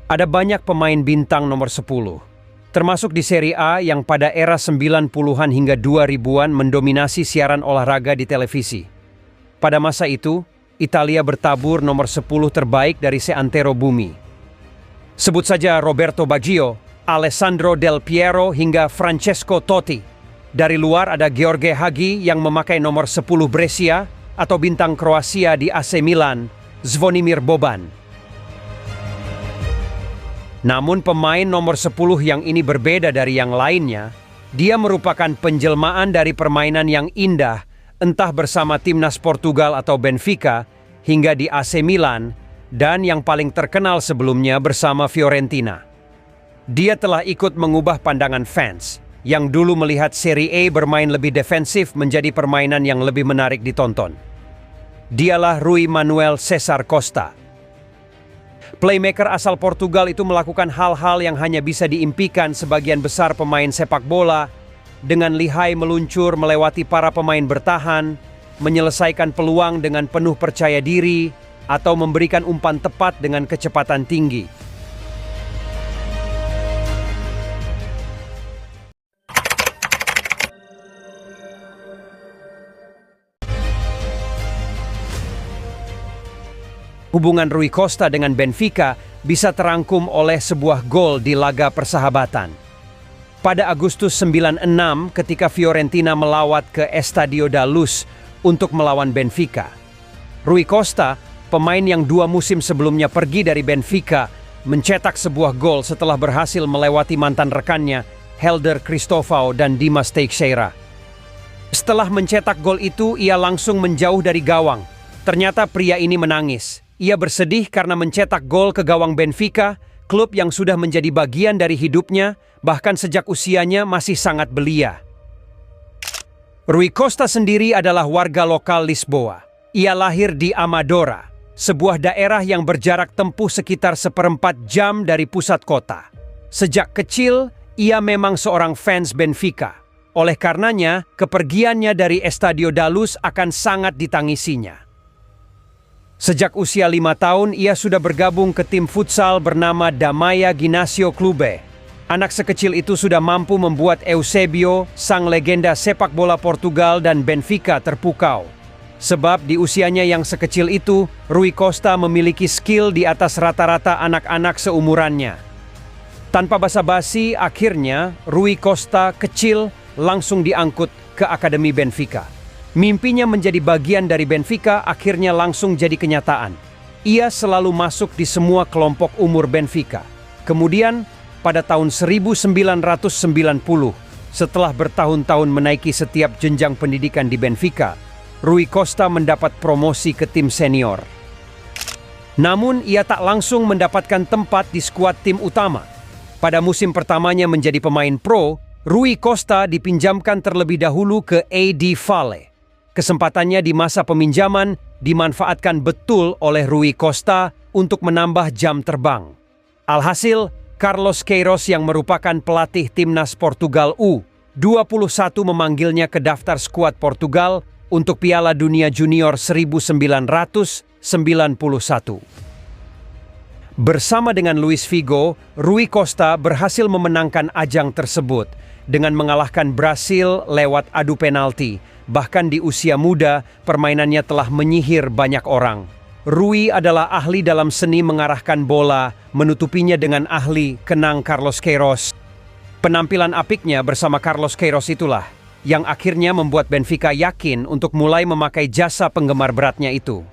Ada banyak pemain bintang nomor 10, termasuk di Serie A yang pada era 90-an hingga 2000-an mendominasi siaran olahraga di televisi. Pada masa itu, Italia bertabur nomor 10 terbaik dari seantero bumi. Sebut saja Roberto Baggio, Alessandro Del Piero hingga Francesco Totti. Dari luar ada Gheorghe Hagi yang memakai nomor 10 Brescia atau bintang Kroasia di AC Milan, Zvonimir Boban. Namun pemain nomor 10 yang ini berbeda dari yang lainnya. Dia merupakan penjelmaan dari permainan yang indah, entah bersama timnas Portugal atau Benfica, hingga di AC Milan, dan yang paling terkenal sebelumnya bersama Fiorentina. Dia telah ikut mengubah pandangan fans, yang dulu melihat Serie A bermain lebih defensif menjadi permainan yang lebih menarik ditonton. Dialah Rui Manuel Cesar Costa. Playmaker asal Portugal itu melakukan hal-hal yang hanya bisa diimpikan sebagian besar pemain sepak bola, dengan lihai meluncur melewati para pemain bertahan, menyelesaikan peluang dengan penuh percaya diri, atau memberikan umpan tepat dengan kecepatan tinggi. Hubungan Rui Costa dengan Benfica bisa terangkum oleh sebuah gol di laga persahabatan. Pada Agustus 96 ketika Fiorentina melawat ke Estadio da Luz untuk melawan Benfica. Rui Costa, pemain yang 2 musim sebelumnya pergi dari Benfica, mencetak sebuah gol setelah berhasil melewati mantan rekannya Helder Cristóvão dan Dimas Teixeira. Setelah mencetak gol itu, ia langsung menjauh dari gawang. Ternyata pria ini menangis. Ia bersedih karena mencetak gol ke gawang Benfica, klub yang sudah menjadi bagian dari hidupnya, bahkan sejak usianya masih sangat belia. Rui Costa sendiri adalah warga lokal Lisboa. Ia lahir di Amadora, sebuah daerah yang berjarak tempuh sekitar 1/4 jam dari pusat kota. Sejak kecil, ia memang seorang fans Benfica. Oleh karenanya, kepergiannya dari Estadio da Luz akan sangat ditangisinya. Sejak usia 5 tahun, ia sudah bergabung ke tim futsal bernama Damaya Ginásio Clube. Anak sekecil itu sudah mampu membuat Eusebio, sang legenda sepak bola Portugal dan Benfica terpukau. Sebab di usianya yang sekecil itu, Rui Costa memiliki skill di atas rata-rata anak-anak seumurannya. Tanpa basa-basi, akhirnya Rui Costa kecil langsung diangkut ke Akademi Benfica. Mimpinya menjadi bagian dari Benfica akhirnya langsung jadi kenyataan. Ia selalu masuk di semua kelompok umur Benfica. Kemudian, pada tahun 1990, setelah bertahun-tahun menaiki setiap jenjang pendidikan di Benfica, Rui Costa mendapat promosi ke tim senior. Namun, ia tak langsung mendapatkan tempat di skuad tim utama. Pada musim pertamanya menjadi pemain pro, Rui Costa dipinjamkan terlebih dahulu ke AD Vale. Kesempatannya di masa peminjaman dimanfaatkan betul oleh Rui Costa untuk menambah jam terbang. Alhasil, Carlos Queiroz yang merupakan pelatih timnas Portugal U21 memanggilnya ke daftar skuad Portugal untuk Piala Dunia Junior 1991. Bersama dengan Luis Figo, Rui Costa berhasil memenangkan ajang tersebut dengan mengalahkan Brasil lewat adu penalti. Bahkan di usia muda, permainannya telah menyihir banyak orang. Rui adalah ahli dalam seni mengarahkan bola, menutupinya dengan ahli kenang Carlos Queiroz. Penampilan apiknya bersama Carlos Queiroz itulah yang akhirnya membuat Benfica yakin untuk mulai memakai jasa penggemar beratnya itu.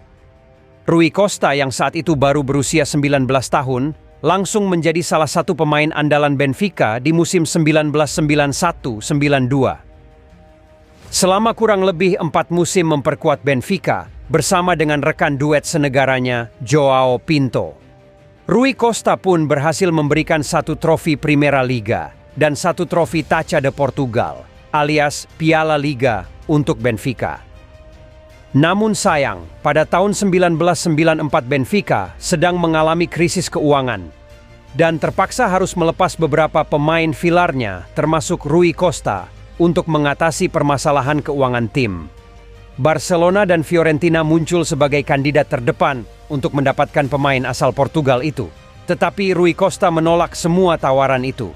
Rui Costa yang saat itu baru berusia 19 tahun, langsung menjadi salah satu pemain andalan Benfica di musim 1991-92. Selama kurang lebih 4 musim memperkuat Benfica bersama dengan rekan duet senegaranya, Joao Pinto. Rui Costa pun berhasil memberikan 1 trofi Primeira Liga dan 1 trofi Taça de Portugal, alias Piala Liga untuk Benfica. Namun sayang, pada tahun 1994 Benfica sedang mengalami krisis keuangan dan terpaksa harus melepas beberapa pemain pilarnya termasuk Rui Costa untuk mengatasi permasalahan keuangan tim. Barcelona dan Fiorentina muncul sebagai kandidat terdepan untuk mendapatkan pemain asal Portugal itu. Tetapi Rui Costa menolak semua tawaran itu.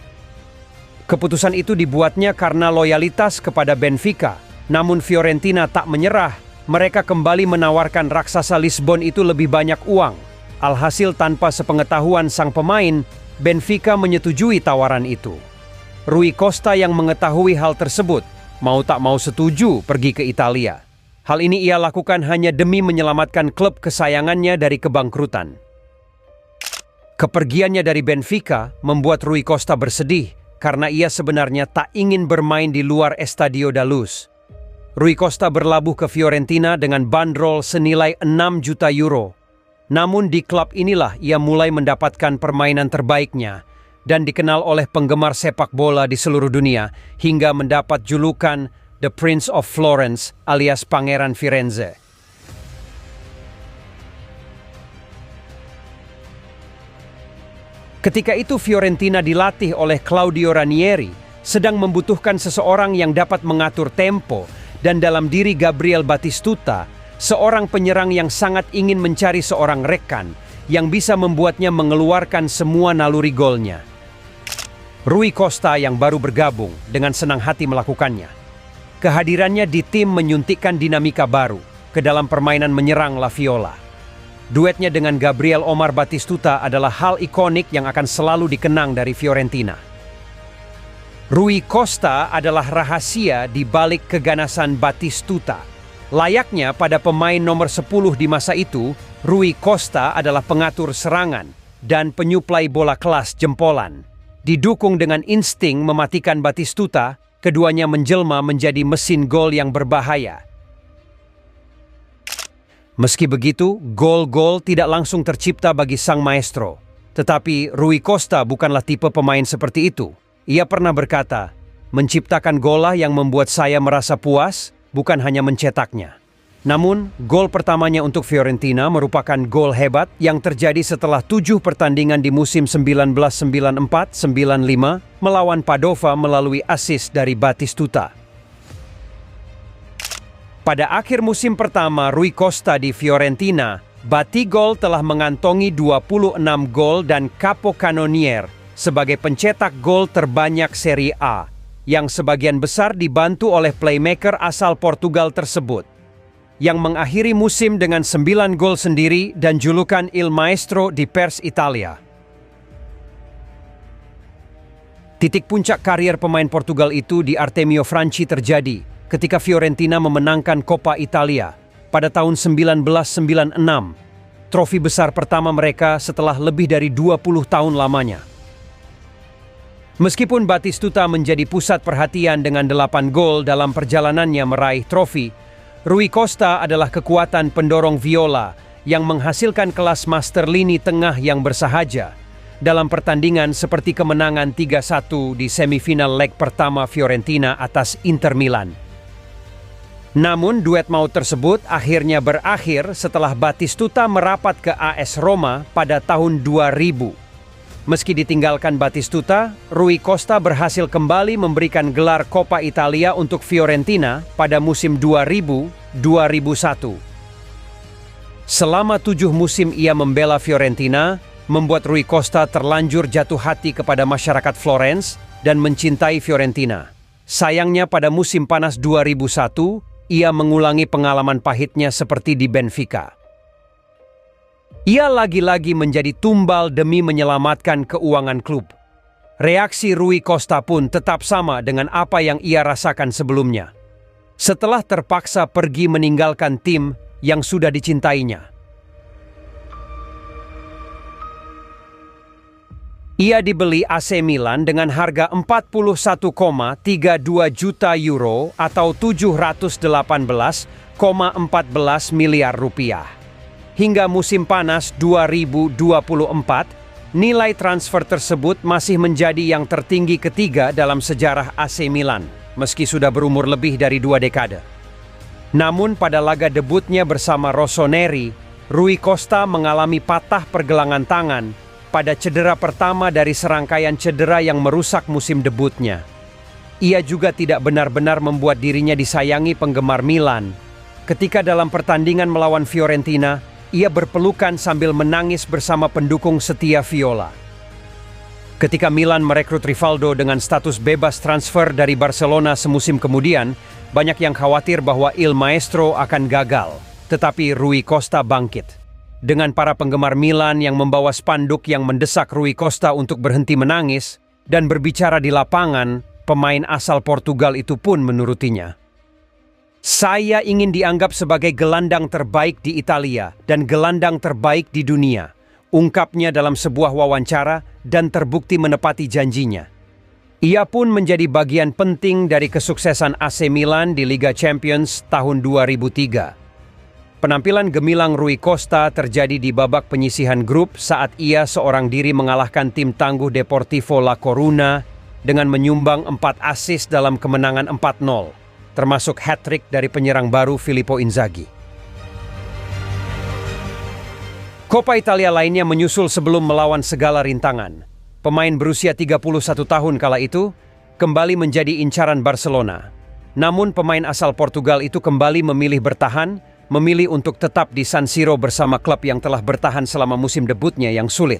Keputusan itu dibuatnya karena loyalitas kepada Benfica. Namun Fiorentina tak menyerah. Mereka kembali menawarkan raksasa Lisbon itu lebih banyak uang. Alhasil tanpa sepengetahuan sang pemain, Benfica menyetujui tawaran itu. Rui Costa yang mengetahui hal tersebut, mau tak mau setuju pergi ke Italia. Hal ini ia lakukan hanya demi menyelamatkan klub kesayangannya dari kebangkrutan. Kepergiannya dari Benfica membuat Rui Costa bersedih karena ia sebenarnya tak ingin bermain di luar Estadio da Luz. Rui Costa berlabuh ke Fiorentina dengan bandrol senilai 6 juta euro. Namun di klub inilah ia mulai mendapatkan permainan terbaiknya dan dikenal oleh penggemar sepak bola di seluruh dunia hingga mendapat julukan The Prince of Florence alias Pangeran Firenze. Ketika itu Fiorentina dilatih oleh Claudio Ranieri, sedang membutuhkan seseorang yang dapat mengatur tempo, dan dalam diri Gabriel Batistuta, seorang penyerang yang sangat ingin mencari seorang rekan yang bisa membuatnya mengeluarkan semua naluri golnya. Rui Costa yang baru bergabung dengan senang hati melakukannya. Kehadirannya di tim menyuntikkan dinamika baru ke dalam permainan menyerang La Viola. Duetnya dengan Gabriel Omar Batistuta adalah hal ikonik yang akan selalu dikenang dari Fiorentina. Rui Costa adalah rahasia di balik keganasan Batistuta. Layaknya pada pemain nomor 10 di masa itu, Rui Costa adalah pengatur serangan dan penyuplai bola kelas jempolan. Didukung dengan insting mematikan Batistuta, keduanya menjelma menjadi mesin gol yang berbahaya. Meski begitu, gol-gol tidak langsung tercipta bagi sang maestro. Tetapi Rui Costa bukanlah tipe pemain seperti itu. Ia pernah berkata, menciptakan gol yang membuat saya merasa puas, bukan hanya mencetaknya. Namun, gol pertamanya untuk Fiorentina merupakan gol hebat yang terjadi setelah 7 pertandingan di musim 1994-95 melawan Padova melalui assist dari Batistuta. Pada akhir musim pertama Rui Costa di Fiorentina, Batigol telah mengantongi 26 gol dan capocannonier sebagai pencetak gol terbanyak Serie A, yang sebagian besar dibantu oleh playmaker asal Portugal tersebut, yang mengakhiri musim dengan 9 gol sendiri dan julukan Il Maestro di Pers Italia. Titik puncak karier pemain Portugal itu di Artemio Franchi terjadi ketika Fiorentina memenangkan Coppa Italia pada tahun 1996, trofi besar pertama mereka setelah lebih dari 20 tahun lamanya. Meskipun Batistuta menjadi pusat perhatian dengan 8 gol dalam perjalanannya meraih trofi, Rui Costa adalah kekuatan pendorong Viola yang menghasilkan kelas master lini tengah yang bersahaja dalam pertandingan seperti kemenangan 3-1 di semifinal leg pertama Fiorentina atas Inter Milan. Namun duet maut tersebut akhirnya berakhir setelah Batistuta merapat ke AS Roma pada tahun 2000. Meski ditinggalkan Batistuta, Rui Costa berhasil kembali memberikan gelar Coppa Italia untuk Fiorentina pada musim 2000-2001. Selama 7 musim ia membela Fiorentina, membuat Rui Costa terlanjur jatuh hati kepada masyarakat Florence dan mencintai Fiorentina. Sayangnya pada musim panas 2001, ia mengulangi pengalaman pahitnya seperti di Benfica. Ia lagi-lagi menjadi tumbal demi menyelamatkan keuangan klub. Reaksi Rui Costa pun tetap sama dengan apa yang ia rasakan sebelumnya. Setelah terpaksa pergi meninggalkan tim yang sudah dicintainya. Ia dibeli AC Milan dengan harga 41,32 juta euro atau 718,14 miliar rupiah. Hingga musim panas 2024, nilai transfer tersebut masih menjadi yang tertinggi ketiga dalam sejarah AC Milan, meski sudah berumur lebih dari 2 dekade. Namun pada laga debutnya bersama Rossoneri, Rui Costa mengalami patah pergelangan tangan pada cedera pertama dari serangkaian cedera yang merusak musim debutnya. Ia juga tidak benar-benar membuat dirinya disayangi penggemar Milan. Ketika dalam pertandingan melawan Fiorentina, ia berpelukan sambil menangis bersama pendukung setia Viola. Ketika Milan merekrut Rivaldo dengan status bebas transfer dari Barcelona semusim kemudian, banyak yang khawatir bahwa Il Maestro akan gagal. Tetapi Rui Costa bangkit. Dengan para penggemar Milan yang membawa spanduk yang mendesak Rui Costa untuk berhenti menangis dan berbicara di lapangan, pemain asal Portugal itu pun menurutinya. Saya ingin dianggap sebagai gelandang terbaik di Italia dan gelandang terbaik di dunia, ungkapnya dalam sebuah wawancara dan terbukti menepati janjinya. Ia pun menjadi bagian penting dari kesuksesan AC Milan di Liga Champions tahun 2003. Penampilan gemilang Rui Costa terjadi di babak penyisihan grup saat ia seorang diri mengalahkan tim tangguh Deportivo La Coruna dengan menyumbang 4 assist dalam kemenangan 4-0, termasuk hat-trick dari penyerang baru Filippo Inzaghi. Coppa Italia lainnya menyusul sebelum melawan segala rintangan. Pemain berusia 31 tahun kala itu kembali menjadi incaran Barcelona. Namun pemain asal Portugal itu kembali memilih bertahan, memilih untuk tetap di San Siro bersama klub yang telah bertahan selama musim debutnya yang sulit.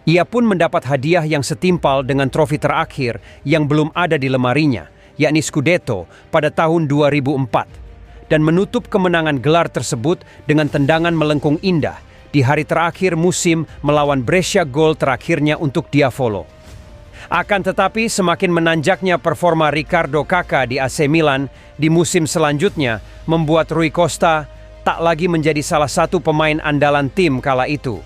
Ia pun mendapat hadiah yang setimpal dengan trofi terakhir yang belum ada di lemarinya, yakni Scudetto pada tahun 2004, dan menutup kemenangan gelar tersebut dengan tendangan melengkung indah di hari terakhir musim melawan Brescia, gol terakhirnya untuk Diavolo. Akan tetapi semakin menanjaknya performa Ricardo Kakà di AC Milan di musim selanjutnya membuat Rui Costa tak lagi menjadi salah satu pemain andalan tim kala itu.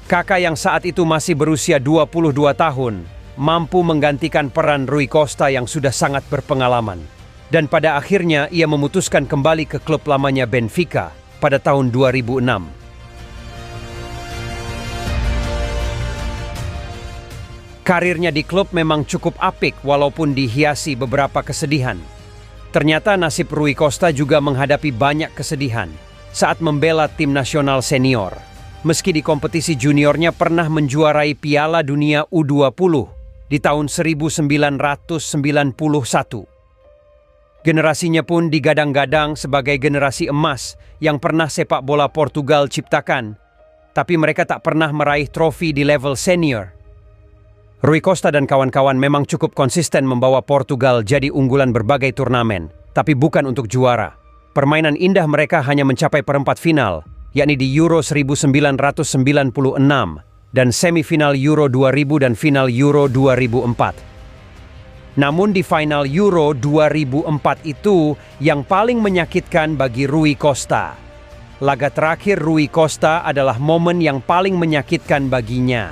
Kakà yang saat itu masih berusia 22 tahun mampu menggantikan peran Rui Costa yang sudah sangat berpengalaman. Dan pada akhirnya ia memutuskan kembali ke klub lamanya Benfica pada tahun 2006. Karirnya di klub memang cukup apik walaupun dihiasi beberapa kesedihan. Ternyata nasib Rui Costa juga menghadapi banyak kesedihan saat membela tim nasional senior. Meski di kompetisi juniornya pernah menjuarai Piala Dunia U20 di tahun 1991. Generasinya pun digadang-gadang sebagai generasi emas yang pernah sepak bola Portugal ciptakan, tapi mereka tak pernah meraih trofi di level senior. Rui Costa dan kawan-kawan memang cukup konsisten membawa Portugal jadi unggulan berbagai turnamen, tapi bukan untuk juara. Permainan indah mereka hanya mencapai perempat final, yakni di Euro 1996 dan semifinal Euro 2000 dan final Euro 2004. Namun di final Euro 2004 itu yang paling menyakitkan bagi Rui Costa. Laga terakhir Rui Costa adalah momen yang paling menyakitkan baginya.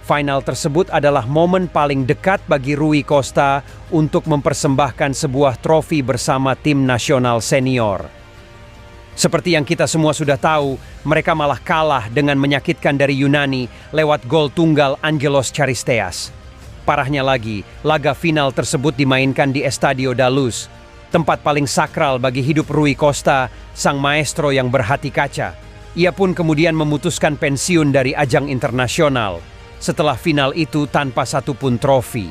Final tersebut adalah momen paling dekat bagi Rui Costa untuk mempersembahkan sebuah trofi bersama tim nasional senior. Seperti yang kita semua sudah tahu, mereka malah kalah dengan menyakitkan dari Yunani lewat gol tunggal Angelos Charisteas. Parahnya lagi, laga final tersebut dimainkan di Estadio da Luz, tempat paling sakral bagi hidup Rui Costa, sang maestro yang berhati kaca. Ia pun kemudian memutuskan pensiun dari ajang internasional setelah final itu tanpa satupun trofi.